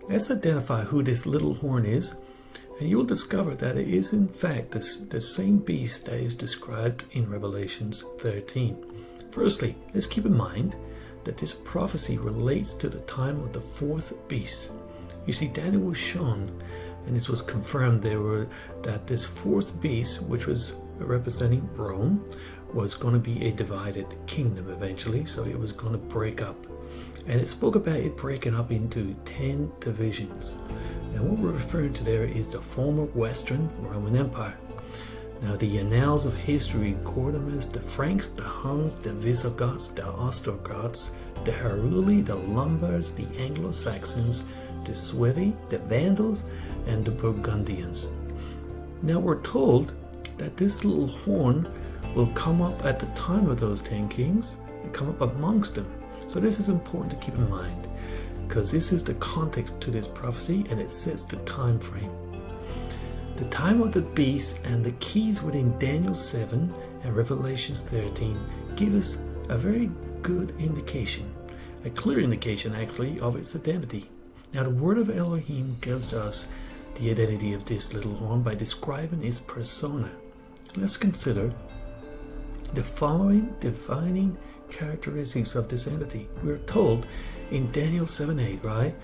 Let's identify who this little horn is, and you'll discover that it is in fact the same beast that is described in Revelations 13. Firstly, let's keep in mind that this prophecy relates to the time of the fourth beast. You see, Daniel was shown, and this was confirmed that this fourth beast, which was representing Rome, was going to be a divided kingdom eventually, so it was going to break up. And it spoke about it breaking up into 10 divisions. And what we're referring to there is the former Western Roman Empire. Now, the annals of history record them as the Franks, the Huns, the Visigoths, the Ostrogoths, the Heruli, the Lombards, the Anglo-Saxons, the Suevi, the Vandals, and the Burgundians. Now, we're told that this little horn will come up at the time of those 10 kings and come up amongst them. So this is important to keep in mind, because this is the context to this prophecy, and it sets the time frame. The time of the beast and the keys within Daniel 7 and Revelations 13 give us a very good indication, a clear indication actually, of its identity. Now, the word of Elohim gives us the identity of this little horn by describing its persona. Let's consider the following defining characteristics of this entity. We're told in Daniel 7:8, right?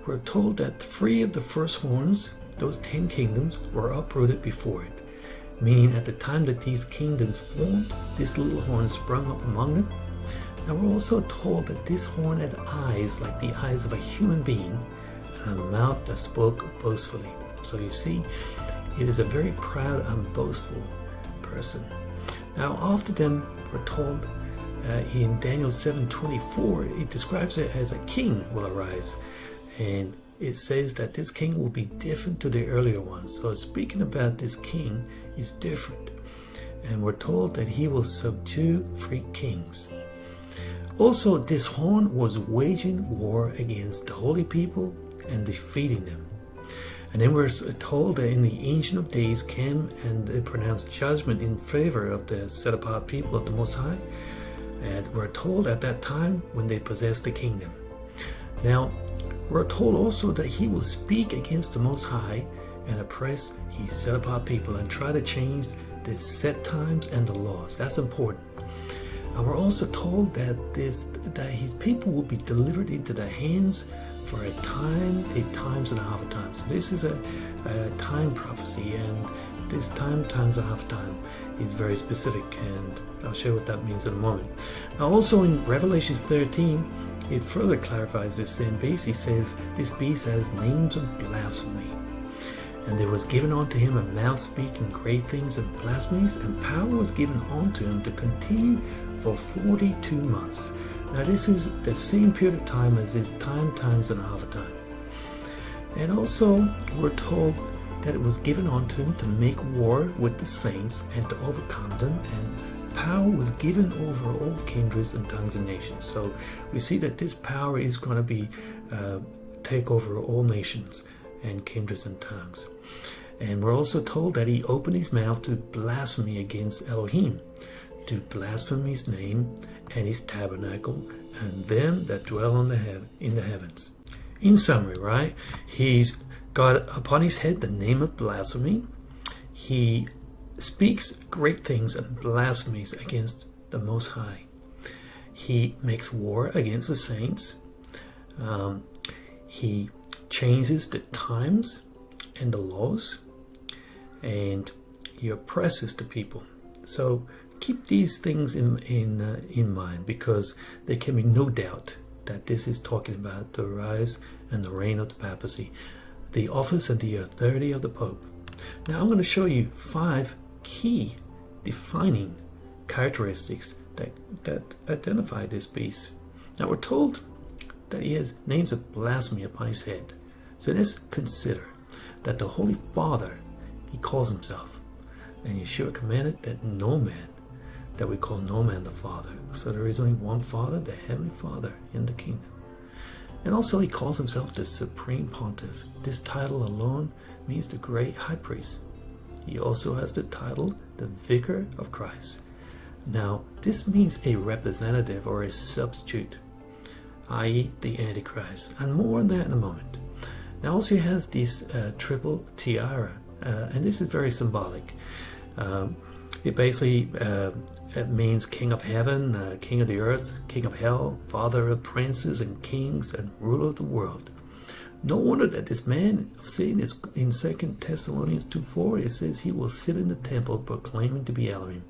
We're told that 3 of the first horns, those 10 kingdoms, were uprooted before it. Meaning at the time that these kingdoms formed, this little horn sprung up among them. Now we're also told that this horn had eyes like the eyes of a human being and a mouth that spoke boastfully. So you see, it is a very proud and boastful person. Now after them, we're told in Daniel 7:24, it describes it as a king will arise, and it says that this king will be different to the earlier ones. So speaking about this king is different, and we're told that he will subdue 3 kings. Also, this horn was waging war against the holy people and defeating them. And then we're told that in the Ancient of Days came and they pronounced judgment in favor of the set apart people of the Most High. And we're told at that time when they possessed the kingdom. Now, we're told also that he will speak against the Most High and oppress his set apart people and try to change the set times and the laws. That's important. And we're also told that his people will be delivered into the hands for a time, 8 times and a half a time. So this is a time prophecy, and this times and a half time is very specific, and I'll show you what that means in a moment. Now also in Revelations 13, it further clarifies this same beast. He says this beast has names of blasphemy, and there was given unto him a mouth speaking great things and blasphemies, and power was given unto him to continue for 42 months. Now this is the same period of time as this times and a half a time. And also we're told that it was given unto him to make war with the saints and to overcome them, and power was given over all kindreds and tongues and nations. So we see that this power is going to be take over all nations and kindreds and tongues. And we're also told that he opened his mouth to blasphemy against Elohim, to blaspheme his name and his tabernacle and them that dwell in the heavens. In summary, right, he's got upon his head the name of blasphemy. He speaks great things and blasphemies against the Most High. He makes war against the saints. He changes the times and the laws, and he oppresses the people. So keep these things in mind, because there can be no doubt that this is talking about the rise and the reign of the papacy, the office and the authority of the Pope. Now I'm going to show you 5 key defining characteristics that identify this beast. Now we're told that he has names of blasphemy upon his head. So let's consider that the Holy Father, he calls himself, and Yeshua commanded that no man, that we call no man the Father. So there is only one Father, the Heavenly Father in the kingdom. And also he calls himself the Supreme Pontiff. This title alone means the great high priest. He also has the title the Vicar of Christ. Now, this means a representative or a substitute, i.e. the Antichrist, and more on that in a moment. Now, also he has this triple tiara, and this is very symbolic. It basically it means King of Heaven, King of the Earth, King of Hell, Father of Princes and Kings, and Ruler of the world. No wonder that this man of Satan is in 2 Thessalonians 2:4. It says he will sit in the temple proclaiming to be Elohim.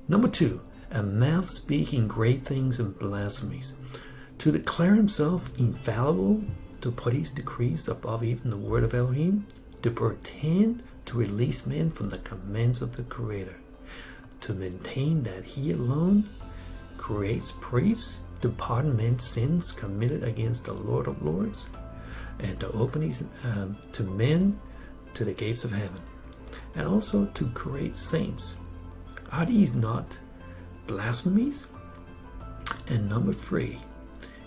Number 2, a mouth speaking great things and blasphemies. To declare himself infallible, to put his decrees above even the word of Elohim, to pretend to release men from the commands of the Creator, to maintain that he alone creates priests, to pardon men's sins committed against the Lord of Lords, and to open his to men to the gates of heaven, and also to create saints. Are these not blasphemies? And number 3,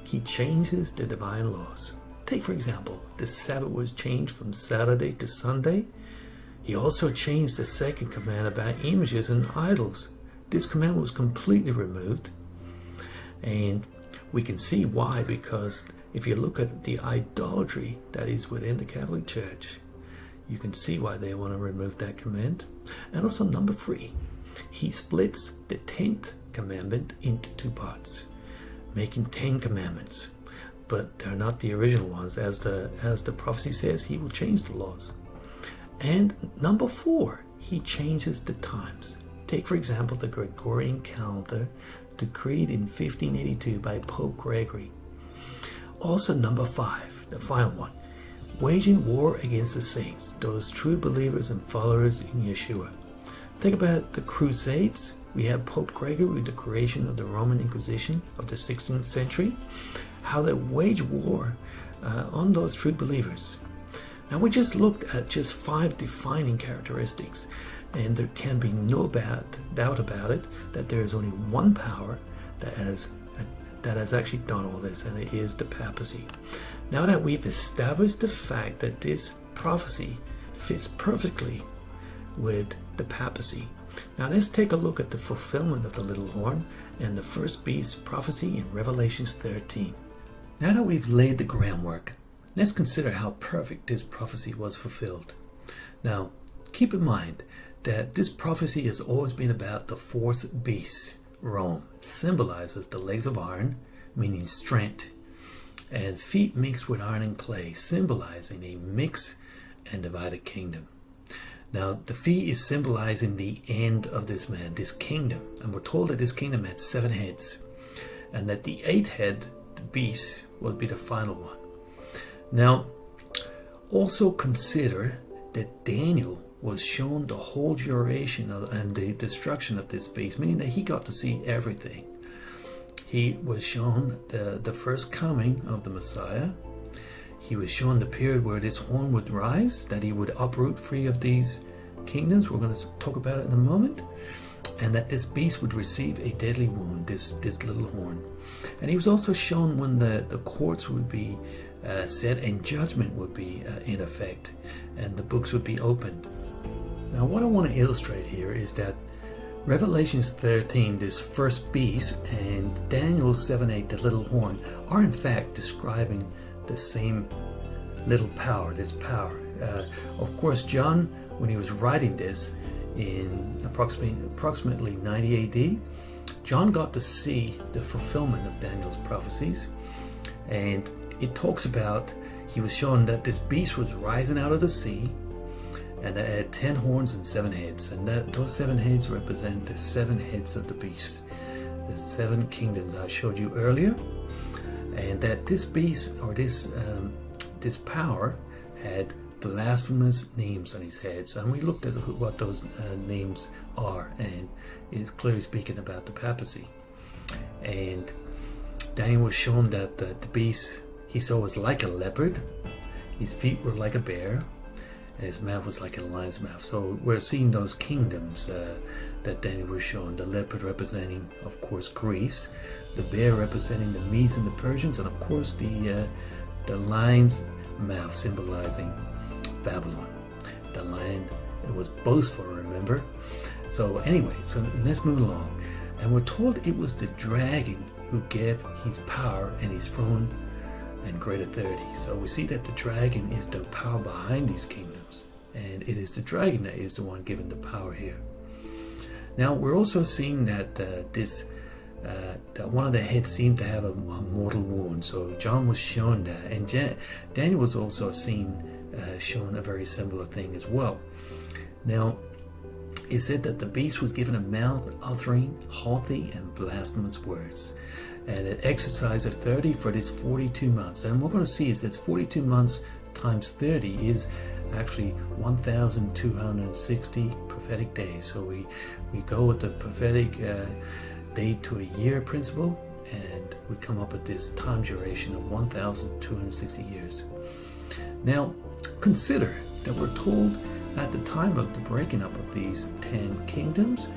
he changes the divine laws. Take, for example, the Sabbath was changed from Saturday to Sunday. He also changed the second command about images and idols. This command was completely removed. And we can see why, because if you look at the idolatry that is within the Catholic Church, you can see why they want to remove that command. And also number 3, he splits the 10th commandment into 2 parts, making 10 commandments. But they're not the original ones. As the prophecy says, he will change the laws. And number 4, he changes the times. Take, for example, the Gregorian calendar, decreed in 1582 by Pope Gregory. Also number 5, the final one, waging war against the saints, those true believers and followers in Yeshua. Think about the Crusades. We have Pope Gregory with the creation of the Roman Inquisition of the 16th century, how they wage war on those true believers. Now, we just looked at just 5 defining characteristics, and there can be no doubt about it that there is only one power that has actually done all this, and it is the papacy. Now that we've established the fact that this prophecy fits perfectly with the papacy, now let's take a look at the fulfillment of the little horn and the first beast prophecy in Revelations 13. Now that we've laid the groundwork, let's consider how perfect this prophecy was fulfilled. Now, keep in mind that this prophecy has always been about the 4th beast, Rome. It symbolizes the legs of iron, meaning strength, and feet mixed with iron and clay, symbolizing a mixed and divided kingdom. Now, the feet is symbolizing the end of this man, this kingdom, and we're told that this kingdom had 7 heads, and that the 8th head, the beast, would be the final one. Now, also consider that Daniel was shown the whole duration and the destruction of this beast, meaning that he got to see everything. He was shown the first coming of the Messiah. He was shown the period where this horn would rise, that he would uproot 3 of these kingdoms. We're going to talk about it in a moment. And that this beast would receive a deadly wound, this little horn. And he was also shown when the courts would be set and judgment would be in effect, and the books would be opened. Now, what I want to illustrate here is that Revelations 13, this first beast, and Daniel 7:8, the little horn, are in fact describing the same little power, this power. Of course, John, when he was writing this in approximately 90 AD, John got to see the fulfillment of Daniel's prophecies, and it talks about, he was shown that this beast was rising out of the sea, and it had 10 horns and 7 heads, and that those 7 heads represent the 7 heads of the beast, the 7 kingdoms I showed you earlier, and that this beast, or this power, had blasphemous names on his head. So, and we looked at what those names are, and it's clearly speaking about the papacy. And Daniel was shown that the beast he saw was like a leopard, his feet were like a bear, and his mouth was like a lion's mouth. So we're seeing those kingdoms that Daniel was shown. The leopard representing, of course, Greece, the bear representing the Medes and the Persians, and of course the lion's mouth symbolizing Babylon. The land, it was boastful, remember? So anyway, so let's move along. And we're told it was the dragon who gave his power and his throne and great authority. So we see that the dragon is the power behind these kingdoms. And it is the dragon that is the one given the power here. Now we're also seeing that that one of the heads seemed to have a mortal wound. So John was shown that, and Daniel was also shown a very similar thing as well. Now it said that the beast was given a mouth uttering haughty and blasphemous words, and an exercise of 30 for this 42 months. And what we're going to see is that 42 months times 30 is actually 1,260 prophetic days. So we go with the prophetic day to a year principle, and we come up with this time duration of 1,260 years. Now consider that we're told at the time of the breaking up of these 10 kingdoms,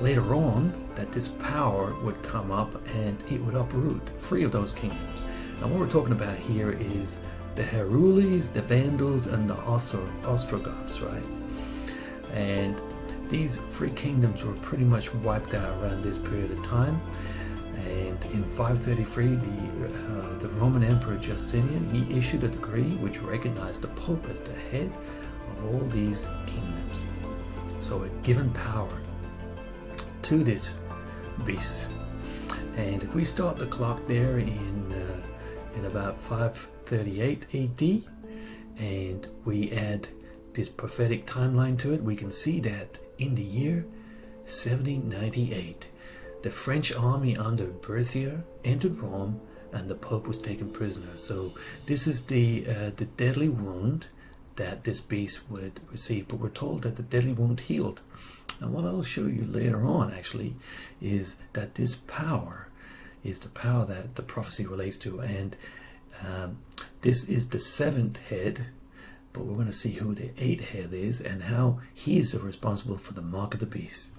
later on, that this power would come up and it would uproot 3 of those kingdoms. And what we're talking about here is the Herules, the Vandals, and the Ostrogoths, right? And these 3 kingdoms were pretty much wiped out around this period of time. And in 533, the Roman Emperor Justinian, he issued a decree which recognized the Pope as the head of all these kingdoms. So it given power to this beast. And if we start the clock there in about 538 AD, and we add this prophetic timeline to it, we can see that in the year 1798, the French army under Berthier entered Rome, and the Pope was taken prisoner. So this is the deadly wound that this beast would receive. But we're told that the deadly wound healed. And what I'll show you later on, actually, is that this power is the power that the prophecy relates to. And this is the 7th head, but we're going to see who the 8th head is and how he is responsible for the mark of the beast.